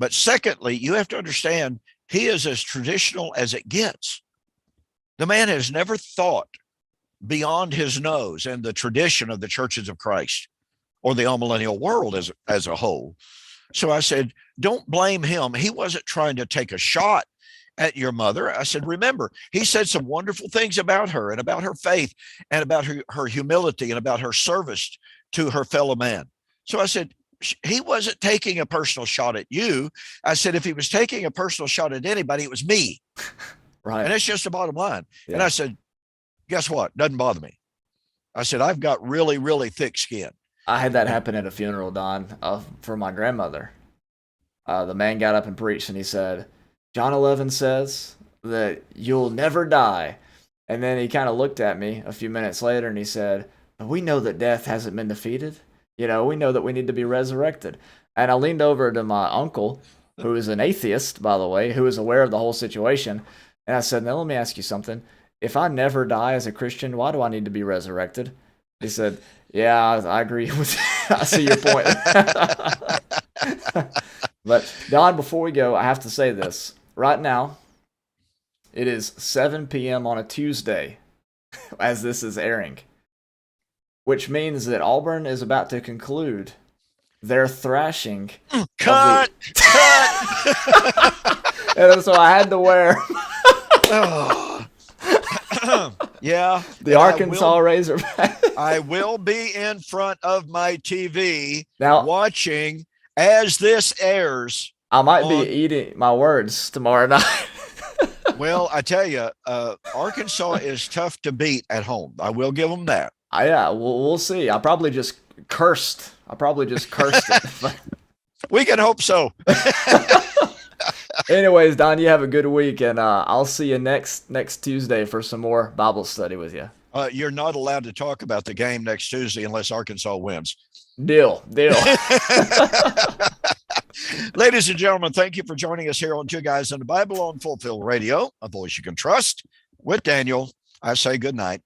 But secondly, you have to understand, he is as traditional as it gets. The man has never thought beyond his nose and the tradition of the churches of Christ or the amillennial world as a whole. So I said, don't blame him. He wasn't trying to take a shot at your mother. I said, remember, he said some wonderful things about her and about her faith and about her humility and about her service to her fellow man. So I said, he wasn't taking a personal shot at you. I said, if he was taking a personal shot at anybody, it was me. Right. And it's just the bottom line. Yeah. And I said, guess what? Doesn't bother me. I said, I've got really, really thick skin. I had that happen at a funeral, Don, for my grandmother. The man got up and preached, and he said, John 11 says that you'll never die. And then he kind of looked at me a few minutes later, and he said, but we know that death hasn't been defeated. We know that we need to be resurrected. And I leaned over to my uncle, who is an atheist, by the way, who is aware of the whole situation. And I said, now let me ask you something. If I never die as a Christian, why do I need to be resurrected? He said, yeah, I agree with you. I see your point. But Don, before we go, I have to say this. Right now, it is 7 p.m. on a Tuesday as this is airing, which means that Auburn is about to conclude their thrashing. Cut! And so I had to wear yeah, the Arkansas Razorback. I will be in front of my TV now, watching as this airs. I might be eating my words tomorrow night. Well, I tell you, Arkansas is tough to beat at home. I will give them that. Yeah, we'll see. I probably just cursed. it. We can hope so. Anyways, Don, you have a good week, and I'll see you next Tuesday for some more Bible study with you. You're not allowed to talk about the game next Tuesday unless Arkansas wins. Deal. Ladies and gentlemen, thank you for joining us here on Two Guys in the Bible on Fulfill Radio, a voice you can trust. With Daniel, I say good night.